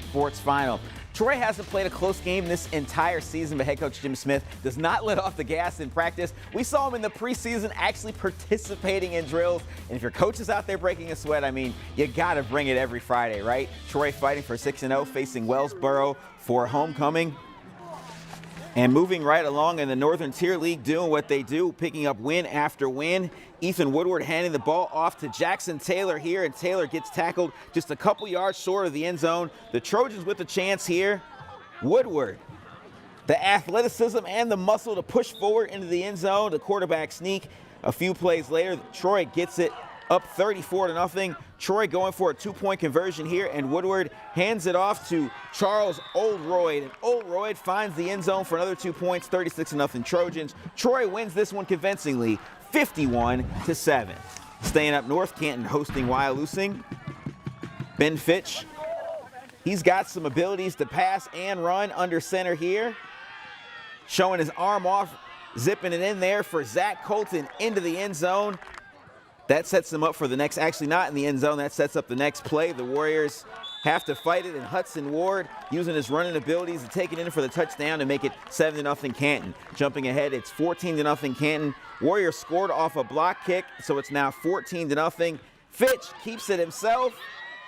sports final. Troy hasn't played a close game this entire season, but head coach Jim Smith does not let off the gas in practice. We saw him in the preseason actually participating in drills. And if your coach is out there breaking a sweat, I mean, you got to bring it every Friday, right? Troy fighting for 6-0, facing Wellsboro for homecoming. And moving right along in the Northern Tier League, doing what they do, picking up win after win. Ethan Woodward handing the ball off to Jackson Taylor here, and Taylor gets tackled just a couple yards short of the end zone. The Trojans with a chance here. Woodward, the athleticism and the muscle to push forward into the end zone. The quarterback sneak. A few plays later, Troy gets it up 34-0. Troy going for a 2-point conversion here, and Woodward hands it off to Charles Oldroyd. And Oldroyd finds the end zone for another 2 points, 36-0 Trojans. Troy wins this one convincingly, 51-7. Staying up north, Canton hosting Wyalusing. Ben Fitch, he's got some abilities to pass and run under center here. Showing his arm off, zipping it in there for Zach Colton into the end zone. That sets them up for the next, actually not in the end zone, that sets up the next play. The Warriors have to fight it, and Hudson Ward using his running abilities to take it in for the touchdown to make it 7-0 Canton. Jumping ahead, it's 14-0 Canton. Warriors scored off a block kick, so it's now 14-0. Fitch keeps it himself,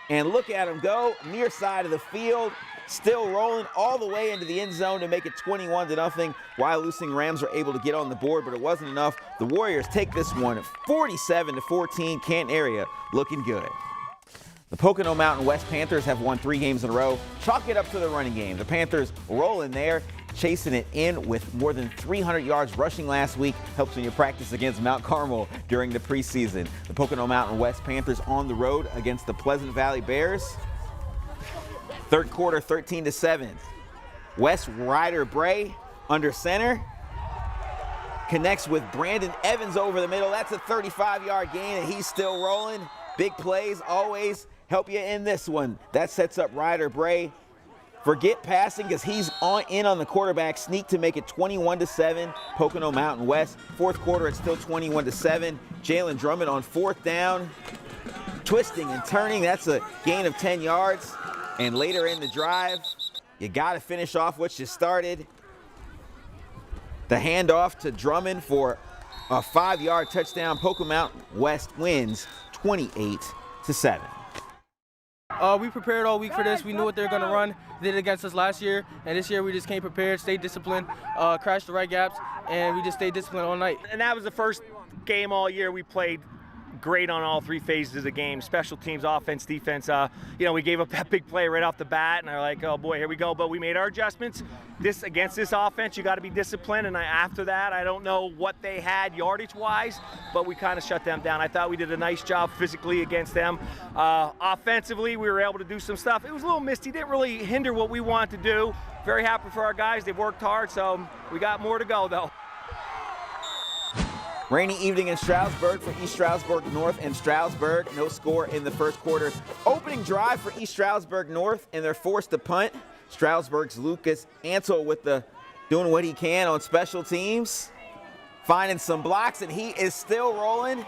and look at him go, near side of the field. Still rolling all the way into the end zone to make it 21-0. Wyalusing Rams are able to get on the board, but it wasn't enough. The Warriors take this one 47-14. Canton area looking good. The Pocono Mountain West Panthers have won 3 games in a row. Chalk it up to the running game. The Panthers rolling there, chasing it in with more than 300 yards rushing last week. Helps when you practice against Mount Carmel during the preseason. The Pocono Mountain West Panthers on the road against the Pleasant Valley Bears. Third quarter, 13-7. Wes Ryder Bray under center. Connects with Brandon Evans over the middle. That's a 35-yard gain, and he's still rolling. Big plays always help you in this one. That sets up Ryder Bray. Forget passing because he's in on the quarterback sneak to make it 21-7. Pocono Mountain West. Fourth quarter, it's still 21-7. Jalen Drummond on fourth down. Twisting and turning. That's a gain of 10 yards. And later in the drive, you got to finish off what you started. The handoff to Drummond for a 5-yard touchdown. Pocono Mountain West wins 28-7. We prepared all week for this. We knew what they were going to run. They did it against us last year, and this year we just came prepared, stayed disciplined, crashed the right gaps, and we just stayed disciplined all night. And that was the first game all year we played great on all 3 phases of the game, special teams, offense, defense. We gave up that big play right off the bat, and they're like, oh boy, here we go. But we made our adjustments. Against this offense, you got to be disciplined. And after that, I don't know what they had yardage-wise, but we kind of shut them down. I thought we did a nice job physically against them. Offensively, we were able to do some stuff. It was a little misty, didn't really hinder what we wanted to do. Very happy for our guys. They've worked hard, so we got more to go, though. Rainy evening in Stroudsburg for East Stroudsburg North and Stroudsburg. No score in the first quarter. Opening drive for East Stroudsburg North, and they're forced to punt. Stroudsburg's Lucas Ansel doing what he can on special teams. Finding some blocks, and he is still rolling.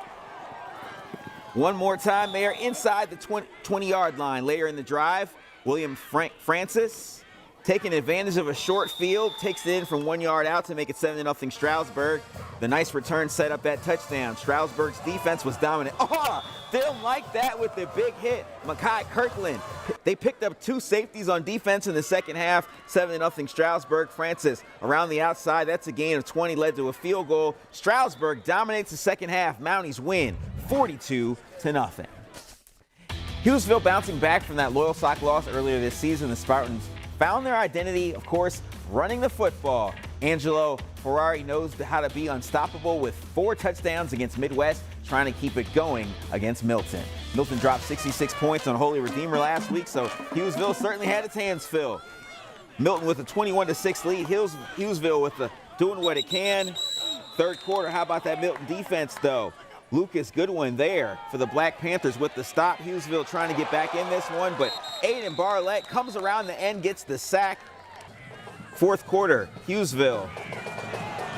One more time there inside the 20-yard line. Later in the drive, William Francis taking advantage of a short field, takes it in from 1 yard out to make it 7-0 Stroudsburg. The nice return set up that touchdown. Stroudsburg's defense was dominant. Oh, didn't like that with the big hit. Makai Kirkland. They picked up 2 safeties on defense in the second half. 7-0 Stroudsburg. Francis around the outside. That's a gain of 20, led to a field goal. Stroudsburg dominates the second half. Mounties win 42-0. Hughesville bouncing back from that Loyal Sock loss earlier this season. The Spartans found their identity, of course, running the football. Angelo Ferrari knows how to be unstoppable with 4 touchdowns against Midwest, trying to keep it going against Milton. Milton dropped 66 points on Holy Redeemer last week, so Hughesville certainly had its hands filled. Milton with a 21-6 lead. Hughesville with doing what it can. Third quarter, how about that Milton defense, though? Lucas Goodwin there for the Black Panthers with the stop. Hughesville trying to get back in this one, but Aiden Barlett comes around the end, gets the sack. Fourth quarter, Hughesville.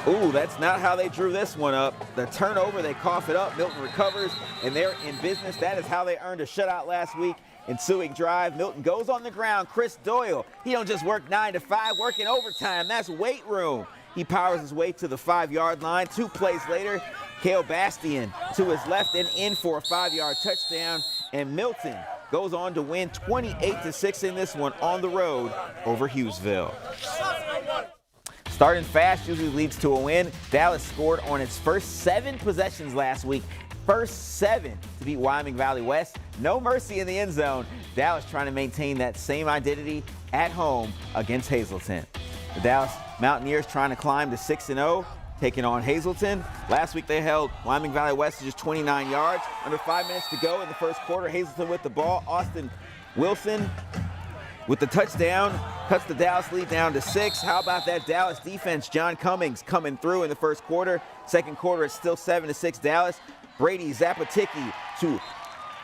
Ooh, that's not how they drew this one up. The turnover, they cough it up. Milton recovers, and they're in business. That is how they earned a shutout last week. Ensuing drive, Milton goes on the ground. Chris Doyle, he don't just work 9 to 5, working overtime. That's weight room. He powers his way to the 5-yard line. 2 plays later, Cale Bastian to his left and in for a 5-yard touchdown. And Milton goes on to win 28-6 in this one on the road over Hughesville. Starting fast usually leads to a win. Dallas scored on its first 7 possessions last week. First 7 to beat Wyoming Valley West. No mercy in the end zone. Dallas trying to maintain that same identity at home against Hazleton. The Dallas Mountaineers trying to climb to 6-0, taking on Hazleton. Last week they held Wyoming Valley West to just 29 yards. Under 5 minutes to go in the first quarter. Hazleton with the ball. Austin Wilson with the touchdown cuts the Dallas lead down to 6. How about that Dallas defense? John Cummings coming through in the first quarter. Second quarter, it's still 7-6 Dallas. Brady Zapaticki to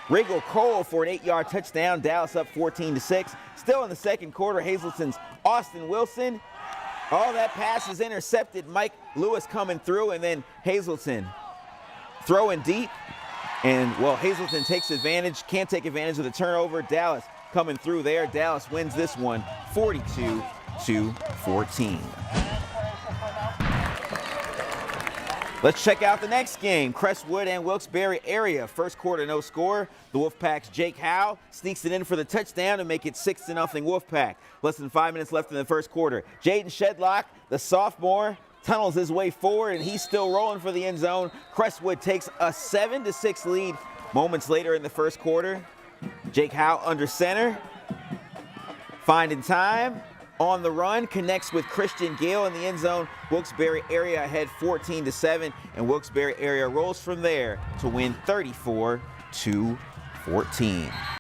Riggle Cole for an 8-yard touchdown. Dallas up 14-6. Still in the second quarter, Hazleton's Austin Wilson. All that pass is intercepted. Mike Lewis coming through, and then Hazleton throwing deep. And, well, Hazleton takes advantage, can't take advantage of the turnover. Dallas coming through there. Dallas wins this one 42-14. Let's check out the next game. Crestwood and Wilkes-Barre area. First quarter, no score. The Wolfpack's Jake Howe sneaks it in for the touchdown to make it 6-0 Wolfpack. Less than 5 minutes left in the first quarter. Jaden Shedlock, the sophomore, tunnels his way forward, and he's still rolling for the end zone. Crestwood takes a 7-6 lead moments later in the first quarter. Jake Howe under center, finding time. On the run, connects with Christian Gale in the end zone. Wilkes-Barre area ahead 14-7, and Wilkes-Barre area rolls from there to win 34-14.